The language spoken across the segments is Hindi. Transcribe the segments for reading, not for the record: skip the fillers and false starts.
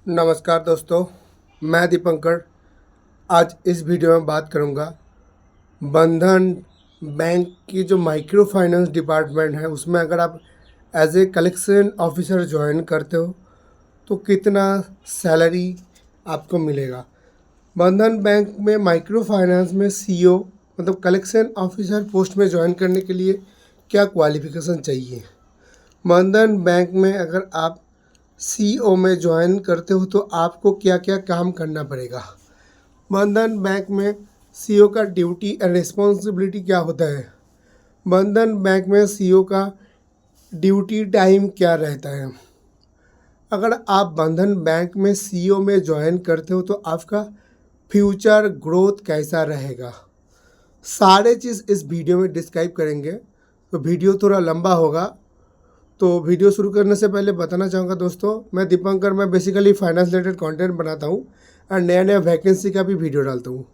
नमस्कार दोस्तों, मैं दीपंकर। आज इस वीडियो में बात करूंगा बंधन बैंक की जो माइक्रो फाइनेंस डिपार्टमेंट है उसमें अगर आप as a collection officer join करते हो तो कितना सैलरी आपको मिलेगा। बंधन बैंक में माइक्रो फाइनेंस में सीईओ मतलब कलेक्शन ऑफिसर पोस्ट में ज्वाइन करने के लिए क्या क्वालिफिकेशन चाहिए। बंधन बैंक में अगर आप सीईओ में ज्वाइन करते हो तो आपको क्या क्या काम करना पड़ेगा। बंधन बैंक में सीईओ का ड्यूटी एंड रिस्पॉन्सिबिलिटी क्या होता है। बंधन बैंक में सीईओ का ड्यूटी टाइम क्या रहता है। अगर आप बंधन बैंक में सीईओ में ज्वाइन करते हो तो आपका फ्यूचर ग्रोथ कैसा रहेगा, सारे चीज़ इस वीडियो में डिस्क्राइब करेंगे। तो वीडियो थोड़ा लंबा होगा, तो वीडियो शुरू करने से पहले बताना चाहूँगा दोस्तों, मैं दीपंकर, मैं बेसिकली फाइनेंस रिलेटेड कंटेंट बनाता हूँ और नया नया वैकेंसी का भी वीडियो डालता हूँ।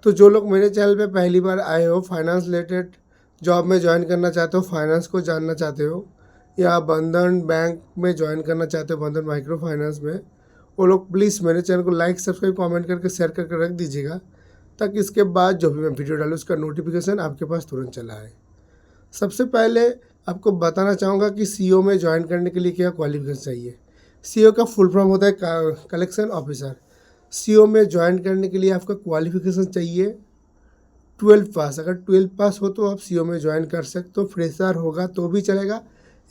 तो जो लोग मेरे चैनल पे पहली बार आए हो, फाइनेंस रिलेटेड जॉब में ज्वाइन करना चाहते हो, फाइनेंस को जानना चाहते हो या बंधन बैंक में ज्वाइन करना चाहते हो, बंधन माइक्रो फाइनेंस में, वो लोग प्लीज़ मेरे चैनल को लाइक सब्सक्राइब कमेंट करके शेयर करके रख दीजिएगा, ताकि इसके बाद जो भी मैं वीडियो डालूँ उसका नोटिफिकेशन आपके पास तुरंत चला आए। सबसे पहले आपको बताना चाहूँगा कि सीईओ में ज्वाइन करने के लिए क्या क्वालिफिकेशन चाहिए। सीईओ का फुल फॉर्म होता है कलेक्शन ऑफिसर। सीईओ में ज्वाइन करने के लिए आपका क्वालिफिकेशन चाहिए 12 पास। अगर 12 पास हो तो आप सीईओ में ज्वाइन कर सकते हो। फ्रेशर होगा तो भी चलेगा,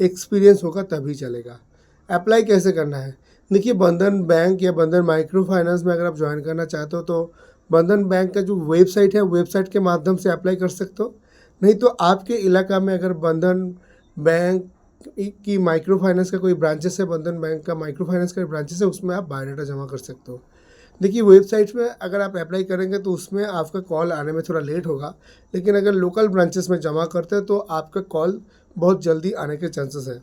एक्सपीरियंस होगा तभी चलेगा। अप्लाई कैसे करना है, देखिए, बंधन बैंक या बंधन माइक्रो फाइनेंस में अगर आप ज्वाइन करना चाहते हो तो बंधन बैंक का जो वेबसाइट है, वेबसाइट के माध्यम से अप्लाई कर सकते हो। नहीं तो आपके इलाका में अगर बंधन बैंक की माइक्रो फाइनेंस का कोई ब्रांचेस है, बंधन बैंक का माइक्रो फाइनेंस का ब्रांचेस है, उसमें आप बायोडाटा जमा कर सकते हो। देखिए, वेबसाइट में अगर आप अप्लाई करेंगे तो उसमें आपका कॉल आने में थोड़ा लेट होगा, लेकिन अगर लोकल ब्रांचेस में जमा करते हैं तो आपका कॉल बहुत जल्दी आने के चांसेस है।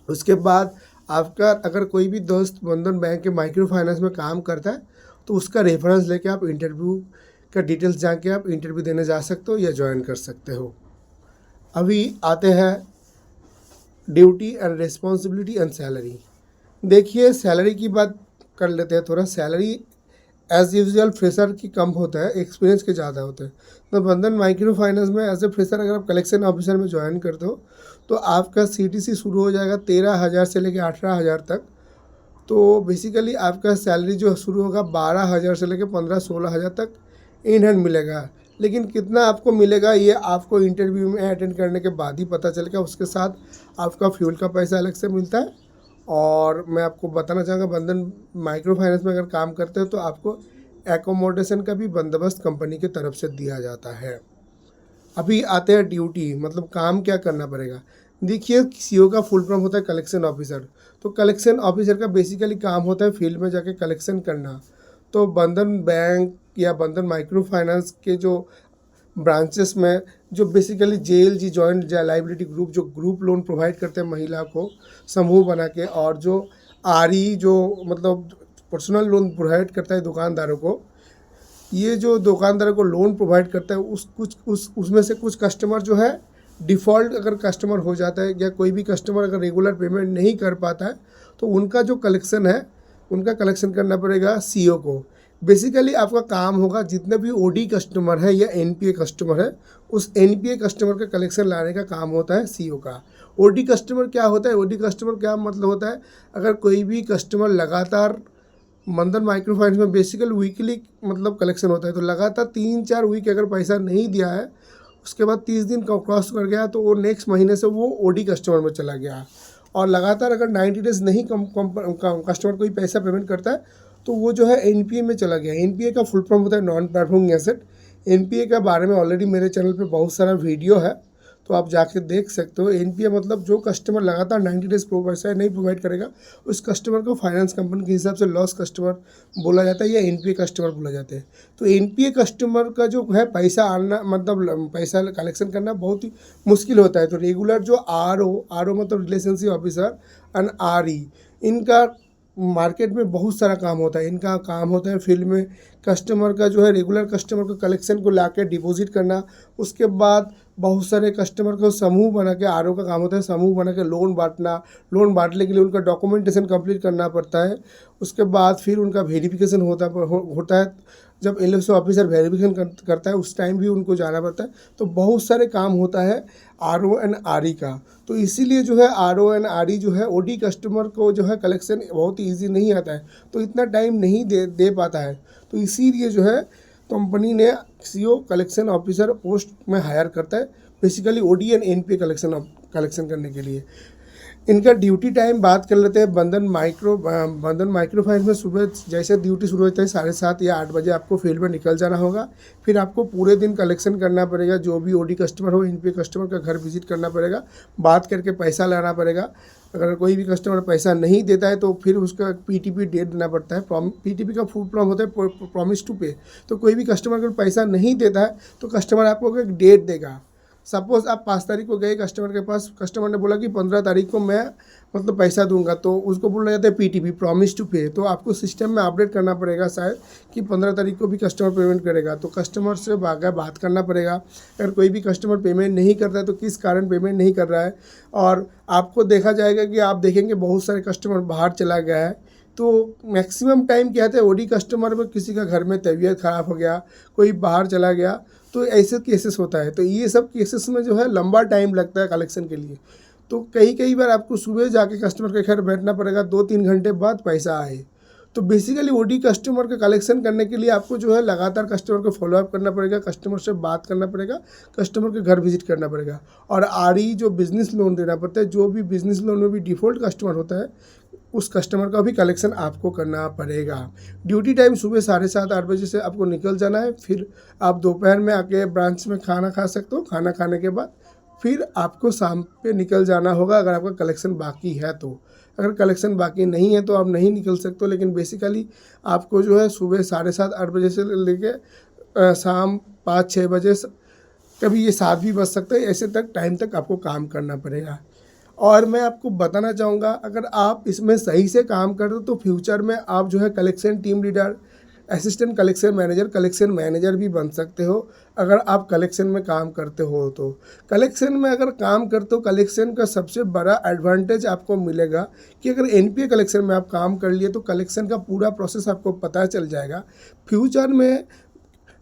उसके बाद आपका अगर कोई भी दोस्त बंधन बैंक के माइक्रो फाइनेंस में काम करता है तो उसका रेफरेंस लेके आप इंटरव्यू का डिटेल्स जान के आप इंटरव्यू देने जा सकते हो या ज्वाइन कर सकते हो। अभी आते हैं duty and responsibility and salary. देखिए, सैलरी की बात कर लेते हैं। थोड़ा सैलरी एज यूजुअल फ्रेशर की कम होता है, एक्सपीरियंस के ज़्यादा होता है। तो बंधन माइक्रो फाइनेंस में एज ए फ्रेशर अगर आप कलेक्शन ऑफिसर में ज्वाइन करते हो तो आपका सीटीसी शुरू हो जाएगा 13,000 से लेकर 18,000 तक। तो बेसिकली आपका सैलरी जो शुरू होगा 12,000 से लेकर 15-16,000 तक इन हैंड मिलेगा। लेकिन कितना आपको मिलेगा ये आपको इंटरव्यू में अटेंड करने के बाद ही पता चलेगा। उसके साथ आपका फ्यूल का पैसा अलग से मिलता है। और मैं आपको बताना चाहूँगा, बंधन माइक्रो फाइनेंस में अगर काम करते हो तो आपको एकोमोडेशन का भी बंदोबस्त कंपनी की तरफ से दिया जाता है। अभी आते हैं ड्यूटी, मतलब काम क्या करना पड़ेगा। देखिए, सीईओ का फुल फॉर्म होता है कलेक्शन ऑफिसर। तो कलेक्शन ऑफिसर का बेसिकली काम होता है फील्ड में जाके कलेक्शन करना। तो बंधन बैंक या बंधन माइक्रो फाइनेंस के जो ब्रांचेस में जो basically JLG joint liability group जो ग्रुप लोन प्रोवाइड करते हैं महिला को समूह बना के, और जो आरई जो मतलब पर्सनल लोन प्रोवाइड करता है दुकानदारों को, ये जो दुकानदारों को लोन प्रोवाइड करता है उसमें से कुछ कस्टमर जो है डिफ़ॉल्ट अगर कस्टमर हो जाता है या कोई भी कस्टमर अगर रेगुलर पेमेंट नहीं कर पाता है तो उनका जो कलेक्शन है उनका कलेक्शन करना पड़ेगा सीईओ को। बेसिकली आपका काम होगा जितने भी ओडी कस्टमर है या एनपीए कस्टमर है, उस एनपीए कस्टमर का कलेक्शन लाने का काम होता है सीईओ का। ओडी कस्टमर क्या होता है, ओडी कस्टमर क्या मतलब होता है, अगर कोई भी कस्टमर लगातार बंधन माइक्रो फाइनेंस में बेसिकल वीकली मतलब कलेक्शन होता है, तो लगातार 3-4 वीक अगर पैसा नहीं दिया है, उसके बाद 30 दिन क्रॉस कर गया तो वो नेक्स्ट महीने से वो ओडी कस्टमर में चला गया। और लगातार अगर 90 डेज नहीं कस्टमर कोई पैसा पेमेंट करता है तो वो जो है एनपीए में चला गया। एनपीए का फुल फॉर्म होता है नॉन परफॉर्मिंग एसेट। एनपीए के बारे में ऑलरेडी मेरे चैनल पे बहुत सारा वीडियो है, तो आप जाके देख सकते हो। एनपीए मतलब जो कस्टमर लगातार 90 डेज पैसा नहीं प्रोवाइड करेगा उस कस्टमर को फाइनेंस कंपनी के हिसाब से लॉस कस्टमर बोला जाता है या एनपीए कस्टमर बोला जाता है। तो एनपीए कस्टमर का जो है पैसा आना मतलब पैसा कलेक्शन करना बहुत ही मुश्किल होता है। तो रेगुलर जो आरओ मतलब रिलेशनशिप ऑफिसर एंड आरई, इनका मार्केट में बहुत सारा काम होता है। इनका काम होता है फील्ड में कस्टमर का जो है रेगुलर कस्टमर को कलेक्शन को ला के डिपॉजिट करना, उसके बाद बहुत सारे कस्टमर को समूह बना के, आरओ का काम होता है समूह बना के लोन बांटना। लोन बांटने के लिए उनका डॉक्यूमेंटेशन कंप्लीट करना पड़ता है। उसके बाद फिर उनका वेरिफिकेशन होता है। जब एलओसी ऑफिसर वेरिफिकेशन करता है उस टाइम भी उनको जाना पड़ता है। तो बहुत सारे काम होता है आरओ एंड आरई का। तो इसीलिए जो है आरओ एंड आरई जो है ओडी कस्टमर को जो है कलेक्शन बहुत ईजी नहीं आता है, तो इतना टाइम नहीं दे पाता है। तो इसीलिए जो है कंपनी ने सीओ कलेक्शन ऑफिसर पोस्ट में हायर करता है, basically OD and NPA collection करने के लिए। इनका ड्यूटी टाइम बात कर लेते हैं। बंधन माइक्रो फाइनेंस में सुबह जैसे ड्यूटी शुरू होता है 7:30 या 8 बजे आपको फील्ड में निकल जाना होगा। फिर आपको पूरे दिन कलेक्शन करना पड़ेगा। जो भी ओडी कस्टमर हो, एनपीए कस्टमर का घर विजिट करना पड़ेगा, बात करके पैसा लाना पड़ेगा। अगर कोई भी कस्टमर पैसा नहीं देता है तो फिर उसका पीटीपी डेट देना पड़ता है। पीटीपी का फुल फॉर्म होता है प्रॉमिस टू पे। तो कोई भी कस्टमर अगर पैसा नहीं देता है तो कस्टमर आपको एक डेट देगा। सपोज़ आप 5 तारीख को गए कस्टमर के पास, कस्टमर ने बोला कि 15 तारीख को मैं मतलब पैसा दूंगा, तो उसको बोला जाता है पीटीपी प्रॉमिस टू पे। तो आपको सिस्टम में अपडेट करना पड़ेगा शायद कि 15 तारीख को भी कस्टमर पेमेंट करेगा। तो कस्टमर से बात करना पड़ेगा। अगर कोई भी कस्टमर पेमेंट नहीं करता है तो किस कारण पेमेंट नहीं कर रहा है। और आपको देखा जाएगा कि आप देखेंगे बहुत सारे कस्टमर बाहर चला गया है। तो मैक्सिमम टाइम क्या होता है ओडी कस्टमर में किसी का घर में तबीयत ख़राब हो गया, कोई बाहर चला गया, तो ऐसे केसेस होता है। तो ये सब केसेस में जो है लंबा टाइम लगता है कलेक्शन के लिए। तो कई बार आपको सुबह जाके कस्टमर के घर बैठना पड़ेगा, 2-3 घंटे बाद पैसा आए। तो बेसिकली ओडी कस्टमर का कलेक्शन करने के लिए आपको जो है लगातार कस्टमर को फॉलोअप करना पड़ेगा, कस्टमर से बात करना पड़ेगा, कस्टमर के घर विजिट करना पड़ेगा। और आरई जो बिज़नेस लोन देना पड़ता है, जो भी बिज़नेस लोन में भी डिफ़ॉल्ट कस्टमर होता है उस कस्टमर का भी कलेक्शन आपको करना पड़ेगा। ड्यूटी टाइम सुबह 7:30-8 बजे से आपको निकल जाना है। फिर आप दोपहर में आके ब्रांच में खाना खा सकते हो। खाना खाने के बाद फिर आपको शाम पे निकल जाना होगा अगर आपका कलेक्शन बाकी है तो। अगर कलेक्शन बाकी नहीं है तो आप नहीं निकल सकते हो। लेकिन बेसिकली आपको जो है सुबह 7:30-8 बजे से लेके शाम 5-6 बजे, कभी ये 7 भी बज सकता है, ऐसे तक टाइम तक आपको काम करना पड़ेगा। और मैं आपको बताना चाहूँगा अगर आप इसमें सही से काम करते हो तो फ्यूचर में आप जो है collection team leader, assistant collection manager भी बन सकते हो अगर आप कलेक्शन में काम करते हो। तो कलेक्शन में अगर काम करते हो, कलेक्शन का सबसे बड़ा एडवांटेज आपको मिलेगा कि अगर एनपीए कलेक्शन में आप काम कर लिए तो कलेक्शन का पूरा प्रोसेस आपको पता चल जाएगा। फ्यूचर में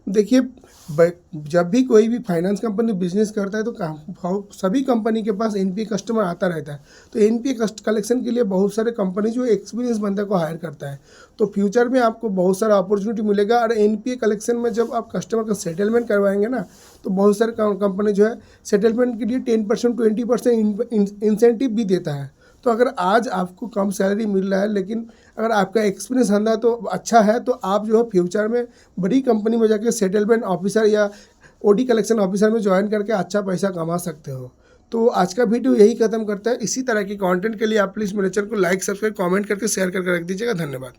देखिए, जब भी कोई भी फाइनेंस कंपनी बिजनेस करता है तो सभी कंपनी के पास एनपीए कस्टमर आता रहता है। तो एनपीए कलेक्शन के लिए बहुत सारे कंपनी जो एक्सपीरियंस बंदे को हायर करता है। तो फ्यूचर में आपको बहुत सारा अपॉर्चुनिटी मिलेगा। और एनपीए कलेक्शन में जब आप कस्टमर का सेटलमेंट करवाएंगे ना, तो बहुत सारे कंपनी जो है सेटलमेंट के लिए 10% 20% इंसेंटिव भी देता है। तो अगर आज आपको कम सैलरी मिल रहा है लेकिन अगर आपका एक्सपीरियंस अंदर तो अच्छा है, तो आप जो है फ्यूचर में बड़ी कंपनी में जाके सेटलमेंट ऑफिसर या ओडी कलेक्शन ऑफिसर में ज्वाइन करके अच्छा पैसा कमा सकते हो। तो आज का वीडियो यही खत्म करता है। इसी तरह की कंटेंट के लिए आप प्लीज़ मेरे चैनल को लाइक, सब्सक्राइब, कमेंट करके शेयर करके रख दीजिएगा। धन्यवाद।